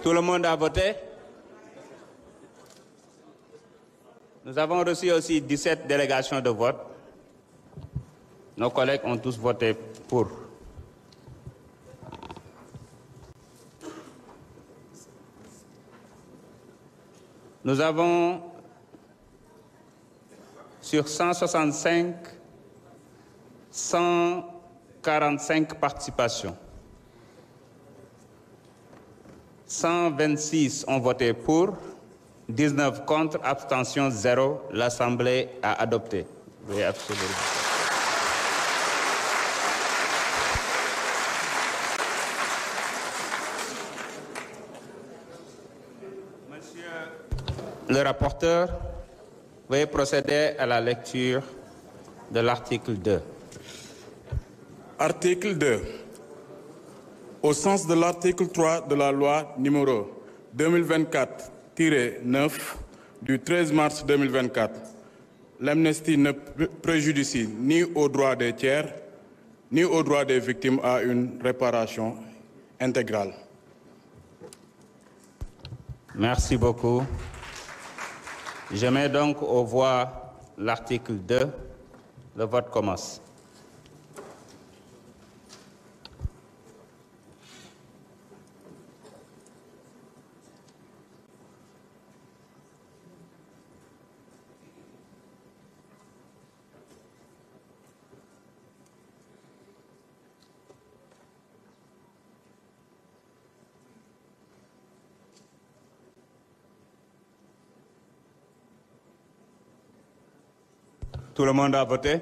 Tout le monde a voté? Nous avons reçu aussi 17 délégations de vote. Nos collègues ont tous voté pour. Nous avons, sur 165, 145 participations. 126 ont voté pour, 19 contre, abstention 0. L'Assemblée a adopté. Oui, absolument. Monsieur le rapporteur, veuillez procéder à la lecture de l'article 2. Article 2. Au sens de l'article 3 de la loi numéro 2024-9 du 13 mars 2024, l'amnistie ne préjudicie ni aux droits des tiers, ni aux droits des victimes à une réparation intégrale. Merci beaucoup. Je mets donc aux voix l'article 2. Le vote commence. Tout le monde a voté?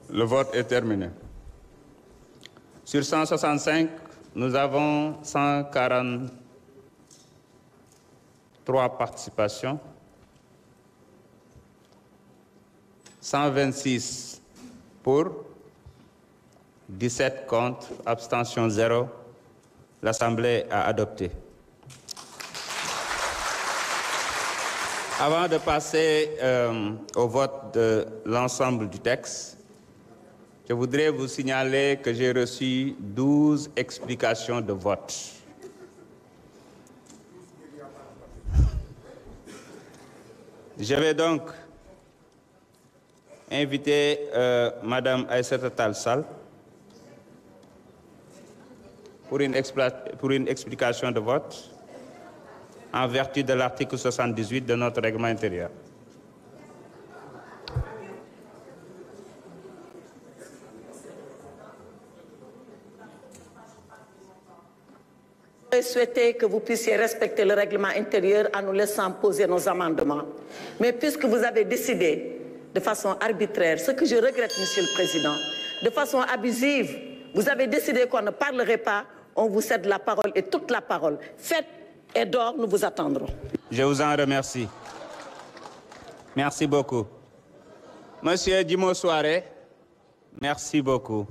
Le vote est terminé. Sur 165, nous avons 143 participations, 126 pour, 17 contre, abstention 0. L'Assemblée a adopté. Avant de passer au vote de l'ensemble du texte, je voudrais vous signaler que j'ai reçu 12 explications de vote. Je vais donc inviter Madame Aïssata Tall Sall pour une explication de vote en vertu de l'article 78 de notre règlement intérieur. Je souhaitais que vous puissiez respecter le règlement intérieur en nous laissant poser nos amendements. Mais puisque vous avez décidé de façon arbitraire, ce que je regrette, Monsieur le Président, de façon abusive, vous avez décidé qu'on ne parlerait pas, on vous cède la parole et toute la parole. Faites et dehors, nous vous attendrons. Je vous en remercie. Merci beaucoup. Monsieur Dimo Soare, merci beaucoup.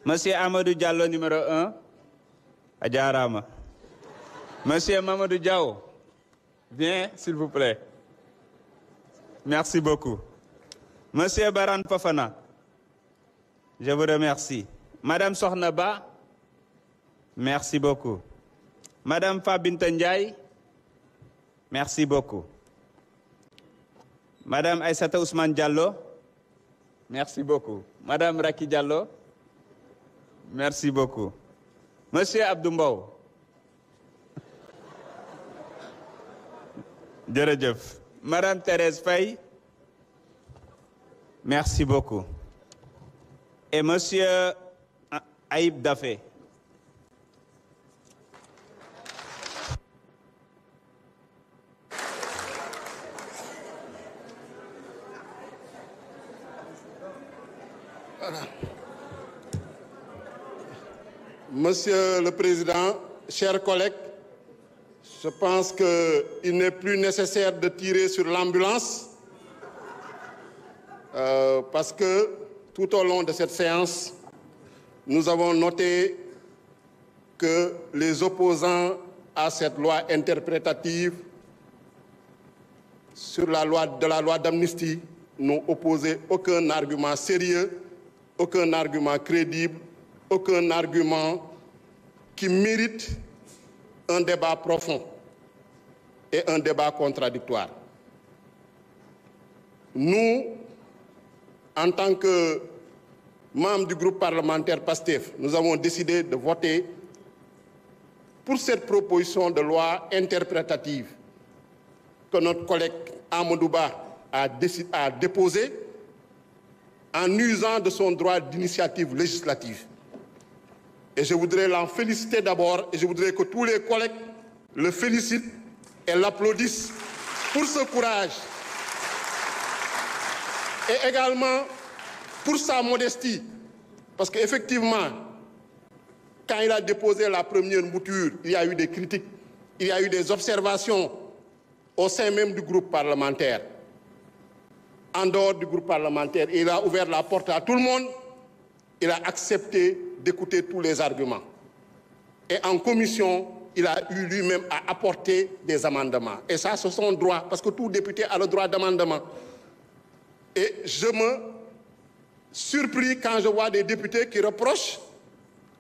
Monsieur Amadou Diallo, numéro 1, Adjarama. Monsieur Mamadou Diaw, viens, s'il vous plaît. Merci beaucoup. Monsieur Baran Fafana, je vous remercie. Madame Sornaba, merci beaucoup. Madame Fabinta Ndiaye, merci beaucoup. Madame Aïssata Ousmane Diallo, merci beaucoup. Madame Raki Diallo, merci beaucoup. Monsieur Abdoumbaou, Djeredjef. Madame Thérèse Faye, merci beaucoup. Et Monsieur Aïb Dafé. Voilà. Monsieur le Président, chers collègues, je pense qu'il n'est plus nécessaire de tirer sur l'ambulance parce que tout au long de cette séance, nous avons noté que les opposants à cette loi interprétative sur la loi d'amnistie n'ont opposé aucun argument sérieux, aucun argument crédible, aucun argument qui mérite un débat profond et un débat contradictoire. Nous, en tant que membres du groupe parlementaire PASTEF, nous avons décidé de voter pour cette proposition de loi interprétative que notre collègue Amadou Ba a déposée en usant de son droit d'initiative législative. Et je voudrais l'en féliciter d'abord et je voudrais que tous les collègues le félicitent et l'applaudissent pour ce courage et également pour sa modestie. Parce qu'effectivement, quand il a déposé la première mouture, il y a eu des critiques, il y a eu des observations au sein même du groupe parlementaire. En dehors du groupe parlementaire, il a ouvert la porte à tout le monde, il a accepté d'écouter tous les arguments. Et en commission, il a eu lui-même à apporter des amendements. Et ça, c'est son droit, parce que tout député a le droit d'amendement. Et je me surpris quand je vois des députés qui reprochent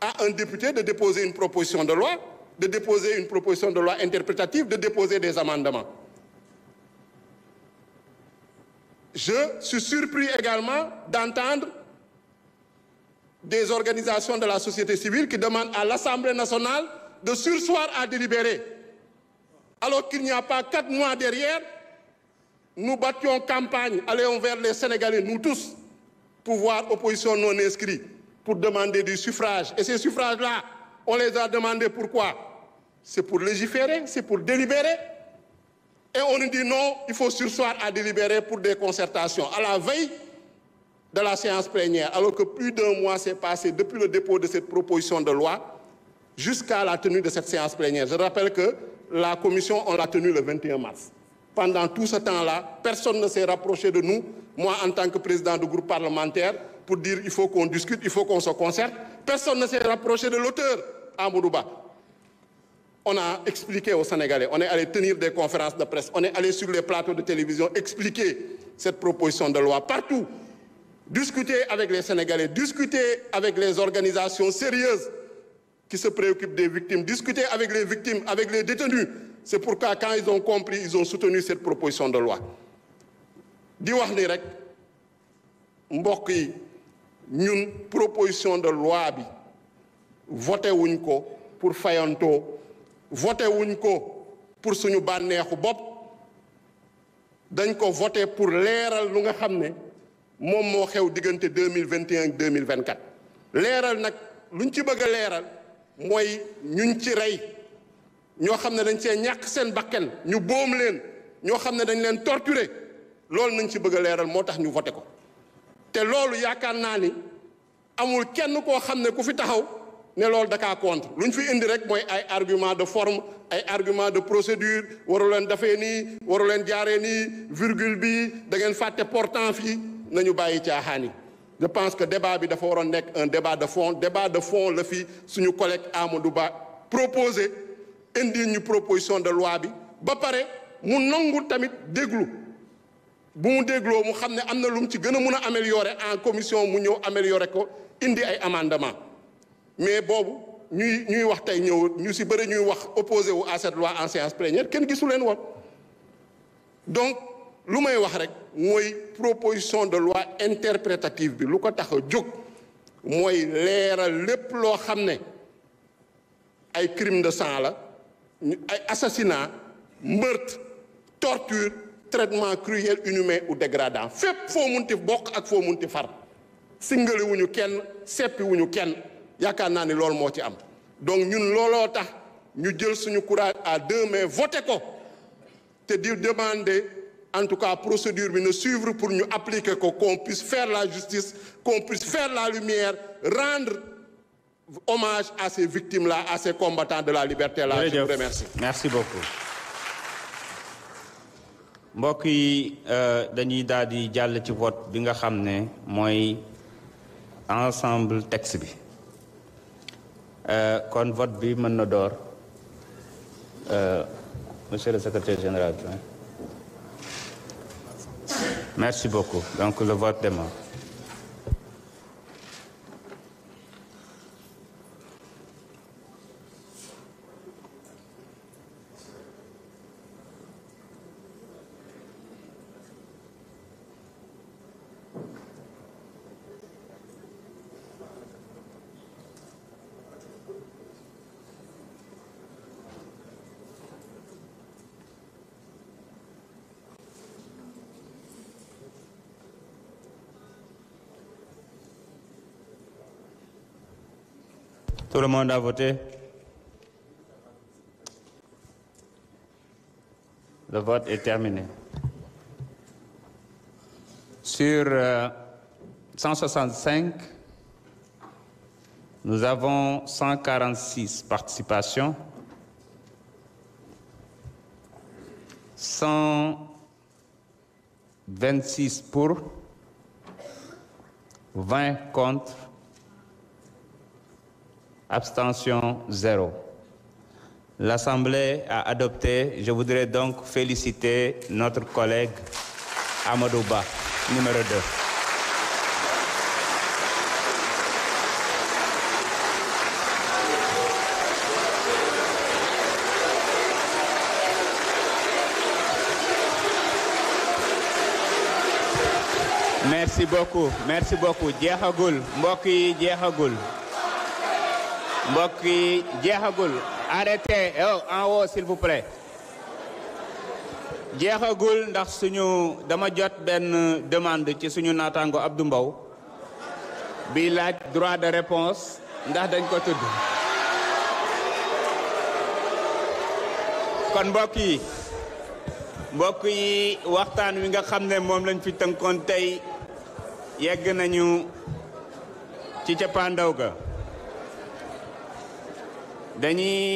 à un député de déposer une proposition de loi, de déposer une proposition de loi interprétative, de déposer des amendements. Je suis surpris également d'entendre des organisations de la société civile qui demandent à l'Assemblée nationale de surseoir à délibérer. Alors qu'il n'y a pas 4 mois derrière, nous battions campagne, allions vers les Sénégalais, nous tous, pouvoir opposition non inscrits, pour demander du suffrage. Et ces suffrages-là, on les a demandés pourquoi? C'est pour légiférer, c'est pour délibérer. Et on nous dit non, il faut surseoir à délibérer pour des concertations. À la veille de la séance plénière, alors que plus d'1 mois s'est passé depuis le dépôt de cette proposition de loi jusqu'à la tenue de cette séance plénière. Je rappelle que la commission, on l'a tenue le 21 mars. Pendant tout ce temps-là, personne ne s'est rapproché de nous, moi en tant que président du groupe parlementaire, pour dire il faut qu'on discute, il faut qu'on se concerte. Personne ne s'est rapproché de l'auteur, Amadou Ba. On a expliqué aux Sénégalais, on est allé tenir des conférences de presse, on est allé sur les plateaux de télévision expliquer cette proposition de loi partout. Discuter avec les Sénégalais, discuter avec les organisations sérieuses qui se préoccupent des victimes, discuter avec les victimes, avec les détenus. C'est pourquoi quand ils ont compris, ils ont soutenu cette proposition de loi. Di wax ni rek mbokk yi ñun proposition de loi bi voté wuñ ko pour fayanto, voté wuñ ko pour suñu bànneexu bopp, dañ ko voté pour leeral lu nga xam ne moom moo xew diggante 2021 ak 2024. leeral nag luñ ci bëgg a leeral mooy ñuñ ci rey ñoo xam ne dañ see ñàkk seen bakken ñu boom leen ñoo xam ne dañ leen torturer loolu nañ ci bëgg a leeral moo tax ñu voté ko. te loolu yaakaar naa ni amul kenn koo xam ne ku fi taxaw ne loolu da kaa contre luñ fi indi rek mooy ay argument de forme ay argument de procédure waru leen defee nii waru leen jaaree nii virgule bi da ngeen fàtte portant fii nañu bàyyi caaxaan yi. Je pense que débat bi dafa waroon nekk un débat de fond la fi suñu collègue Amadou Ba proposé indi ñu proposition de loi bi ba pare mu nangu tamit déglu bu mu dégloo mu xam ne am na lu mu ci gën a mun a améliorer en commission mu ñëw améliorer ko indi ay amendement mais boobu ñuy wax tey ñëw ñu si bëri ñuy wax opposé wu à cette loi en séance plénière kenn gisu leen woon. Donc lu may wax rek mooy proposition de loi interprétative bi lu ko tax a jóg mooy leeral lépp loo xam ne ay crime de sang la ay assassinat meurtre torture traitement cruel inhumain ou dégradant fépp foo munti bokk ak foo munti far singali wuñu kenn seppi wuñu kenn yaakaar naa ni loolu moo ci am. Donc ñun looloo tax ñu jël suñu courage à 2 mains voté ko te di demander en tout cas procédure bi ne suivre pour ñu appliquer ko, qu'on puisse faire la justice, qu'on puisse faire la lumière, rendre hommage à ces victimes-là, à ces combattants de la liberté-là. Je vous remercie. Merci beaucoup. mbokk yi dañuy daal di jàll ci vote bi nga xam ne mooy ensemble texte bi kon vote bi mën na door monsieur le secrétaire général. Merci beaucoup. Donc le vote démarre. Tout le monde a voté? Le vote est terminé. Sur 165, nous avons 146 participations, 126 pour, 20 contre, abstention 0. L'Assemblée a adopté. Je voudrais donc féliciter notre collègue Amadou Ba, numéro 2. Merci beaucoup, merci beaucoup. Jeexagul, mbokk yi jeexagul. Mbokk yi jeexagul. Arrêtez, en haut s'il vous plaît. Jeexagul ndax suñu dama jot benn demande ci suñu naataango Abdou Mbow bi laaj droit de réponse ndax dañ ko tudd. Kon mbokk yi waxtaan wi nga xam ne moom lañ fi tënkoon tey yegg nañu ci cappaandaw ga dañuy